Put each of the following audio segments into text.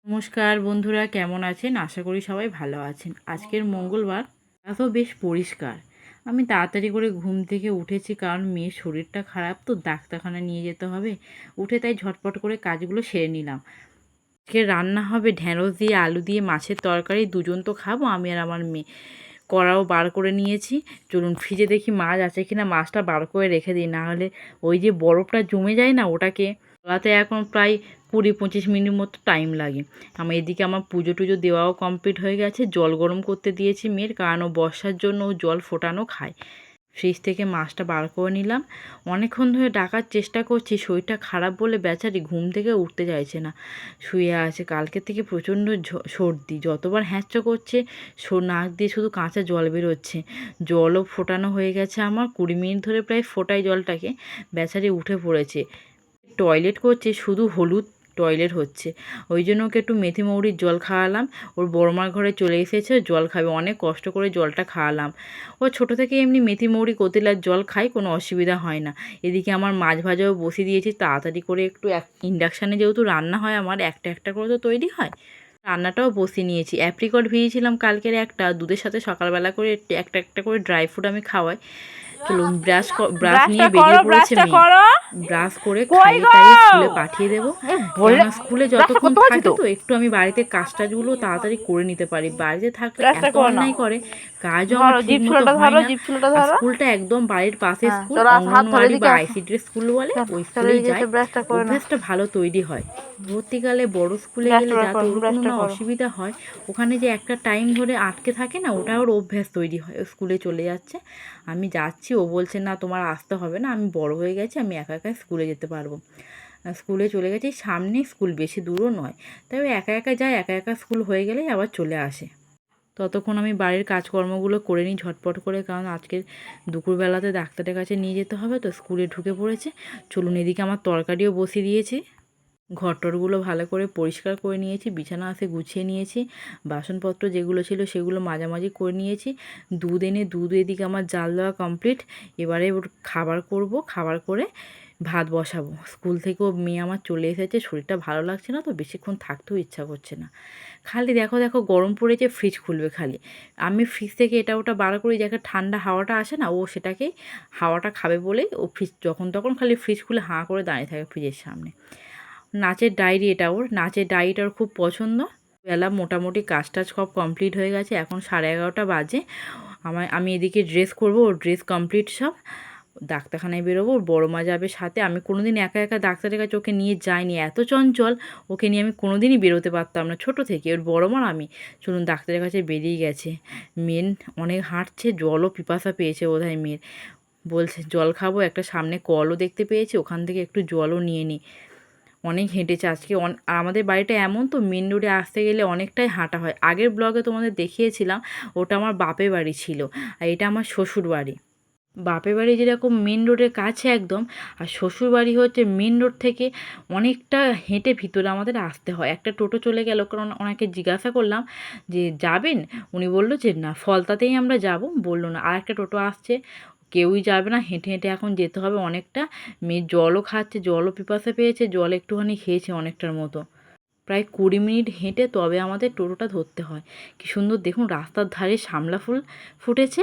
নমস্কার বন্ধুরা, কেমন আছেন? আশা করি সবাই ভালো আছেন। আজকের মঙ্গলবার, তো বেশ পরিষ্কার। আমি তাড়াতাড়ি করে ঘুম থেকে উঠেছি, কারণ মেয়ের শরীরটা খারাপ, তো ডাক্তারখানা নিয়ে যেতে হবে। উঠে তাই ঝটপট করে কাজগুলো সেরে নিলাম। আজকে রান্না হবে ঢ্যাঁড়স দিয়ে আলু দিয়ে মাছের তরকারি। দুজন তো খাবো, আমি আর আমার মেয়ে। কড়াও বার করে নিয়েছি। চলুন ফ্রিজে দেখি মাছ আছে কিনা, মাছটা বার করে রেখে দিই, নাহলে ওই যে বরফটা জমে যায় না, ওটাকে গলাতে এখন প্রায় 20-25 মিনিট মতো টাইম লাগে। এদিকে আমার পুজো টুজো দেওয়াও কমপ্লিট হয়ে গেছে। জল গরম করতে দিয়েছি মেয়ের, কারণ ও বর্ষার জন্য ও জল ফোটানো খায়। ফ্রিজ থেকে মাছটা বার করে নিলাম। অনেকক্ষণ ধরে ডাকার চেষ্টা করছি, শরীরটা খারাপ বলে বেচারি ঘুম থেকে উঠতে চাইছে না, শুয়ে আছে। কালকে থেকে প্রচণ্ড সর্দি, যতবার হ্যাঁচো করছে নাক দিয়ে শুধু কাঁচা জল বেরোচ্ছে। জলও ফোটানো হয়ে গেছে আমার, 20 মিনিট ধরে প্রায় ফোটাই জলটাকে। বেচারি উঠে পড়েছে, টয়লেট করছে, শুধু হলুদ টয়লেট হচ্ছে। ওই জন্য ওকে একটু মেথি মৌরির জল খাওয়ালাম। ওর বড়মার ঘরে চলে এসেছে, জল খাবে, অনেক কষ্ট করে জলটা খাওয়ালাম। ও ছোটো থেকে এমনি মেথি মৌরি কতিলার জল খায়, কোনো অসুবিধা হয় না। এদিকে আমার মাছ ভাজাও বসিয়ে দিয়েছি, তাড়াতাড়ি করে একটু ইন্ডাকশানে যেহেতু রান্না হয় আমার, একটা একটা করে তো তৈরি হয়। রান্নাটাও বসিয়ে নিয়েছি। অ্যাপ্রিকট ভিজিয়েছিলাম কালকের একটা, দুধের সাথে সকালবেলা করে একটা একটা করে ড্রাই ফ্রুট আমি খাওয়াই। চলুন ব্রাশ নিয়ে বেরিয়ে পড়েছে মেয়ে। ব্রাশ করে খাইয়ে টাইয়ে স্কুলে পাঠিয়ে দেবো। কেননা স্কুলে যতক্ষণ থাকে তো একটু আমি বাড়িতে কাজ টাজগুলো তাড়াতাড়ি করে নিতে পারি। বাড়িতে থাকলে এত অন্যায় করে, কাজও আমার ঠিক মতো হয় না। আর স্কুলটা একদম বাড়ির পাশে স্কুল, অঙ্গনওয়াড়ি বা আইসিডি স্কুল বলে, ওই স্কুলেই যায়। অভ্যাসটা ভালো তৈরি হয়। ভর্তিকালে বড় স্কুলে গেলে যাতে ওর কোনো না অসুবিধা হয়, ওখানে যে একটা টাইম ধরে আটকে থাকে না, ওটা ওর অভ্যাস তৈরি হয়। ও স্কুলে চলে যাচ্ছে, আমি যাচ্ছি, ও বলছে না তোমার আসতে হবে না, আমি বড় হয়ে গেছি, আমি একা একা স্কুলে যেতে পারবো। স্কুলে চলে গেছি, সামনে স্কুল, বেশি দূরও নয়। তাই ও একা একা যায়, একা একা স্কুল হয়ে গেলেই আবার চলে আসে। ততক্ষণ আমি বাড়ির কাজকর্মগুলো করে নিই ঝটপট করে, কারণ আজকে দুপুরবেলাতে ডাক্তারের কাছে নিয়ে যেতে হবে, তো স্কুলে ঢুকে পড়েছে। চলুন, এদিকে আমার তরকারিও বসিয়ে দিয়েছি। ঘরটরগুলো ভালো করে পরিষ্কার করে নিয়েছি, বিছানা আসে গুছিয়ে নিয়েছি, বাসনপত্র যেগুলো ছিল সেগুলো মাঝামাঝি করে নিয়েছি। দুধ এদিকে আমার জাল দেওয়া কমপ্লিট। এবারে ওর খাবার করব, খাবার করে ভাত বসাবো। স্কুল থেকেও মেয়ে আমার চলে এসেছে, শরীরটা ভালো লাগছে না, তো বেশিক্ষণ থাকতেও ইচ্ছা করছে না। খালি দেখো দেখো গরম পড়েছে, ফ্রিজ খুলবে খালি। আমি ফ্রিজ থেকে এটা ওটা বার করি, যাকে ঠান্ডা হাওয়াটা আসে না, ও সেটাকেই হাওয়াটা খাবে বলেই ও ফ্রিজ যখন তখন খালি ফ্রিজ খুলে হাঁ করে দাঁড়িয়ে থাকে ফ্রিজের সামনে। নাচের ডায়েরি, এটা ওর নাচের ডায়েরিটার খুব পছন্দ। বেলা মোটামুটি কাজ টাজ সব কমপ্লিট হয়ে গেছে, এখন 11:30 বাজে। আমি এদিকে ড্রেস করব, ওর ড্রেস কমপ্লিট সব। ডাক্তারখানায় বেরোবো, ওর বড় মা যাবে সাথে। আমি কোনোদিন একা একা ডাক্তারের কাছে ওকে নিয়ে যাইনি, এত চঞ্চল, ওকে নিয়ে আমি কোনোদিনই বেরোতে পারতাম না ছোটো থেকে। ওর বড় মা আমি, চলুন ডাক্তারের কাছে বেরিয়ে গেছে। মেন অনেক হাঁটছে, জলও পিপাসা পেয়েছে বোধহয় মেয়ের। বলছে জল খাবো, একটা সামনে কলও দেখতে পেয়েছি, ওখান থেকে একটু জলও নিয়ে নিই। অনেক হেঁটেছে আজকে। আর আমাদের বাড়িটা এমন তো, মেন রোডে আসতে গেলে অনেকটাই হাঁটা হয়। আগের ব্লগে তোমাদের দেখিয়েছিলাম, ওটা আমার বাপের বাড়ি ছিল, আর এটা আমার শ্বশুর বাড়ি। বাপের বাড়ি যেরকম মেন রোডের কাছে একদম, আর শ্বশুর বাড়ি হচ্ছে মেন রোড থেকে অনেকটা হেঁটে ভিতরে আমাদের আসতে হয়। একটা টোটো চলে গেল, কারণ ওনাকে জিজ্ঞাসা করলাম যে যাবেন, উনি বললো যে না, ফলতাতেই আমরা যাব, বললো না। আর একটা টোটো আসছে, কেউই যাবে না, হেঁটে হেঁটে এখন যেতে হবে অনেকটা। মেয়ে জলও খাচ্ছে, জলও পিপাসা পেয়েছে, জল একটুখানি খেয়েছে অনেকটার মতো। প্রায় 20 মিনিট হেঁটে তবে আমাদের টোটোটা ধরতে হয়। কি সুন্দর দেখুন, রাস্তার ধারে শামলা ফুল ফুটেছে,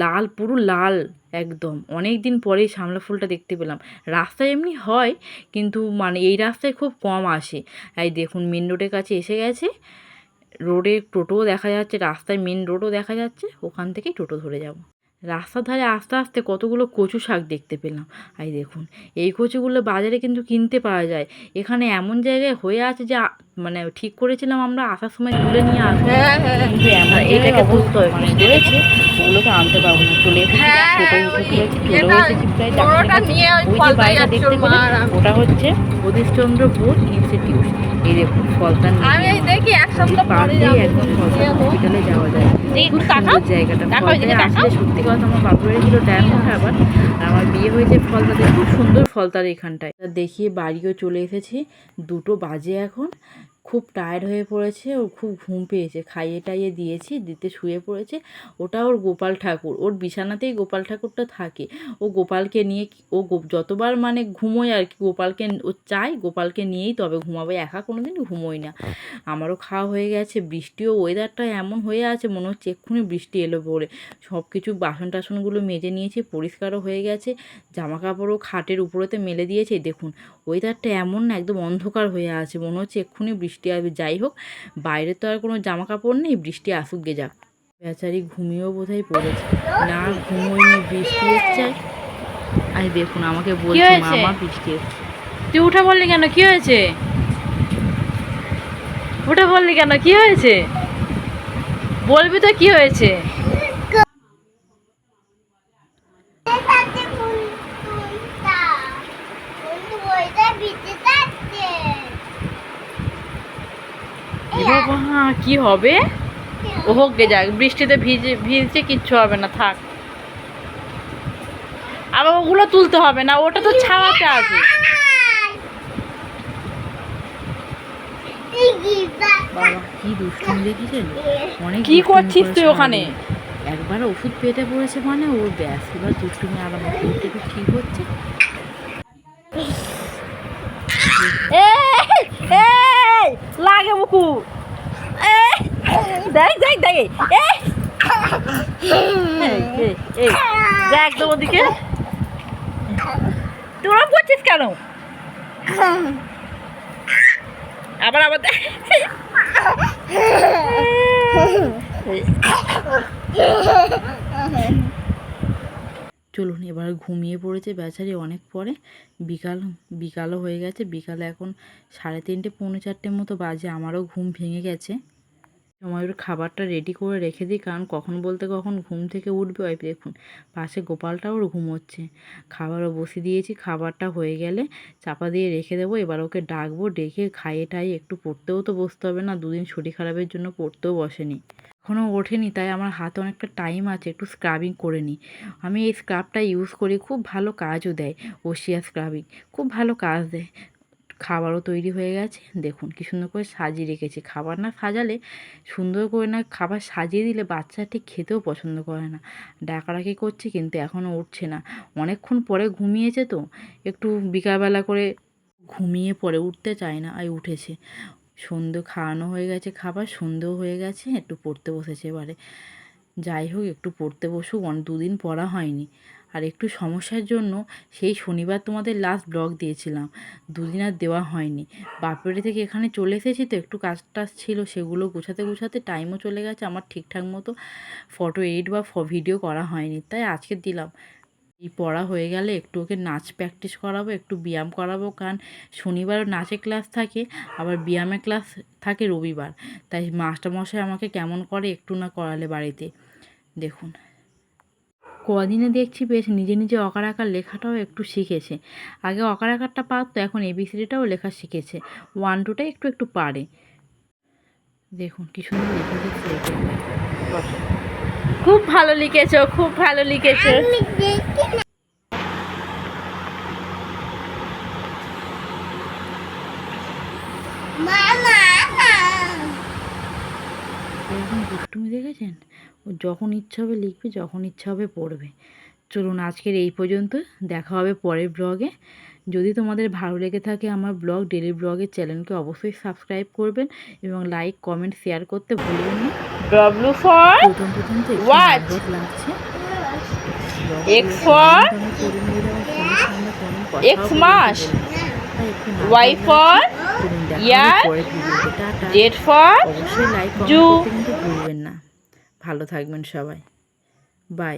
লাল, পুরো লাল একদম। অনেক দিন পরেই শামলা ফুলটা দেখতে পেলাম। রাস্তায় এমনি হয়, কিন্তু মানে এই রাস্তায় খুব কম আসে। এই দেখুন মেন রোডের কাছে এসে গেছে, রোডে টোটোও দেখা যাচ্ছে, রাস্তায় মেন রোডও দেখা যাচ্ছে, ওখান থেকেই টোটো ধরে যাব। রাস্তার ধারে আস্তে আস্তে কতগুলো কচু শাক দেখতে পেলাম। এই দেখুন, এই কচুগুলো বাজারে কিন্তু কিনতে পাওয়া যায়। এখানে এমন জায়গায় হয়ে আছে যে মানে ঠিক করেছিলাম আমরা আসার সময় তুলে নিয়ে আসবো, কিন্তু এমন এটাকে ধরতে হয়, মানে রয়েছে, ওগুলোকে আনতে পারবো না। চলে এসেছি, টোটো উঠে পড়েছি, চলেও এসেছি প্রায় ডাক্তারের কাছে। ওই যে বাড়িটা দেখতে পেলাম, ওটা হচ্ছে অধীশচন্দ্র বোস ইনস্টিটিউট। এই দেখুন ফলতার পার দিয়ে একদম ফলতার হসপিটালে যাওয়া যায়। খুব সুন্দর জায়গাটা। ফলতায় আসলে সত্যি কথা, আমার বাপের বাড়ি ছিল ডায়মন্ড হারবার, আর আমার বিয়ে হয়েছে ফলতাতে। খুব সুন্দর ফলতার এখানটায় দেখিয়ে বাড়িও চলে এসেছি। 2টো বাজে এখন। খুব টায়ার্ড হয়ে পড়েছে, ওর খুব ঘুম পেয়েছে, খাইয়ে টাইয়ে দিয়েছি, দিতে শুয়ে পড়েছে। ওটা ওর গোপাল ঠাকুর, ওর বিছানাতেই গোপাল ঠাকুরটা থাকে। ও গোপালকে নিয়ে ও যতবার মানে ঘুমোয় আর কি, গোপালকে ও চায় গোপালকে নিয়েই তবে ঘুমাবে, একা কোনো দিন ঘুমোয় না। আমারও খাওয়া হয়ে গেছে, বৃষ্টিও ওয়েদারটা এমন হয়ে আছে মনে হচ্ছে এক্ষুনি বৃষ্টি এলো পরে। সব কিছু বাসন টাসনগুলো মেজে নিয়েছি, পরিষ্কারও হয়ে গেছে, জামা কাপড়ও খাটের উপরেতে মেলে দিয়েছে। দেখুন ওয়েদারটা এমন না, একদম অন্ধকার হয়ে আছে, মনে হচ্ছে এক্ষুনি বৃষ্টি আসবে। যাই হোক, বাইরে তো আর কোনো জামা কাপড় নেই, বৃষ্টি আসুক গে যাক। বেচারি ঘুমিয়েও বোধহয় পড়েছে, না ঘুমোয়নি, বৃষ্টি এসছে। আর দেখুন আমাকে বলছে মামা বৃষ্টি এসছে। তুই উঠে বললি কেন, কি হয়েছে? উঠে বললি কেন, কি হয়েছে? বলবি তো কি হয়েছে। কি হবে? ও হোক গে যাক, বৃষ্টিতে ভিজছে কিচ্ছু হবে না, থাক। আবার ওগুলো তুলতে হবে না, ওটা তো ছাওয়াতে আছে। বাবা কি দুষ্টুমি দেখেছেন, অনেক কি করছিস তুই ওখানে? একবার ওষুধ পেটে পড়েছে মানে ওর ব্যাস, এবার দুষ্টুমি আরম্ভ করতে একটু ঠিক হচ্ছে। লাগে বুকু, দেখ দেখ দেখ, একদম ওদিকে তোরা করছিস কেন? আবার আবার চলুন, এবার ঘুমিয়ে পড়েছে বেচারি অনেক পরে। বিকালও হয়ে গেছে, বিকালে এখন 3:30 পৌনে 4টের মতো বাজে। আমারও ঘুম ভেঙে গেছে, সময় ওর খাবারটা রেডি করে রেখে দিই, কারণ কখন বলতে কখন ঘুম থেকে উঠবে। ওই দেখুন পাশে গোপালটাও ওর ঘুমোচ্ছে, খাবারও বসিয়ে দিয়েছি, খাবারটা হয়ে গেলে চাপা দিয়ে রেখে দেবো। এবার ওকে ডাকবো, ডেকে খাইয়ে টাইয়ে একটু পড়তেও তো বসতে হবে না, দুদিন শরীর খারাপের জন্য পড়তেও বসেনি, এখনও ওঠেনি, তাই আমার হাতে অনেকটা টাইম আছে, একটু স্ক্রাবিং করে নিই। আমি এই স্ক্রাবটা ইউজ করি, খুব ভালো কাজও দেয়, ওশিয়া স্ক্রাবিং খুব ভালো কাজ দেয়। খাবারও তৈরি হয়ে গেছে, দেখুন কি সুন্দর করে সাজিয়ে রেখেছি। খাবার না সাজালে, সুন্দর করে না খাবার সাজিয়ে দিলে বাচ্চা ঠিক খেতেও পছন্দ করে না। ডাকাডাকি করছে কিন্তু এখনও উঠছে না, অনেকক্ষণ পরে ঘুমিয়েছে তো, একটু বিকালবেলা করে ঘুমিয়ে পরে উঠতে চায় না, আর উঠেছে। সন্ধে খাওয়ানো হয়ে গেছে, খাবার সন্ধেও হয়ে গেছে, একটু পড়তে বসেছে এবারে। যাই হোক, একটু পড়তে বসুক, দুদিন পড়া হয়নি। আর একটু সমস্যার জন্য সেই শনিবার তোমাদের লাস্ট ব্লগ দিয়েছিলাম, দুদিন আর দেওয়া হয়নি। বাপের থেকে এখানে চলে এসেছি তো, একটু কাজ টাজ ছিল, সেগুলো গোছাতে টাইমও চলে গেছে আমার, ঠিকঠাক মতো ফটো এডিট বা ভিডিও করা হয়নি, তাই আজকে দিলাম। এই পড়া হয়ে গেলে একটু ওকে নাচ প্র্যাকটিস করাবো, একটু ব্যায়াম করাবো, কারণ শনিবারও নাচের ক্লাস থাকে, আবার ব্যায়ামের ক্লাস থাকে রবিবার। তাই মাস্টারমশাই আমাকে কেমন করে একটু না করালে বাড়িতে। দেখুন কদিনে দেখছি বেশ নিজে নিজে অকার আকার লেখাটাও একটু শিখেছে। আগে অকার আকারটা পারতো, এখন এবিসিডিটাও লেখা শিখেছে, 1 2টা একটু একটু পারে। দেখুন কি সুন্দর লিখে দিচ্ছে, খুব ভালো লিখেছো, খুব ভালো লিখেছো। এরকম দুষ্টুমি দেখেছেন, ও যখন ইচ্ছা হবে লিখবে, যখন ইচ্ছা হবে পড়বে। চলুন আজকের এই পর্যন্ত, দেখা হবে পরের ব্লগে। যদি তোমাদের ভালো লেগে থাকে আমার ব্লগ, ডেলি ব্লগের চ্যানেলকে অবশ্যই সাবস্ক্রাইব করবেন এবং লাইক কমেন্ট শেয়ার করতে ভুলবেন না। প্রথম তো একটু লাগছে, X for X মাস, Y for year, Z for অবশ্যই লাইক কমেন্ট করতে কিন্তু ভুলবেন না। ভালো থাকবেন সবাই, বাই।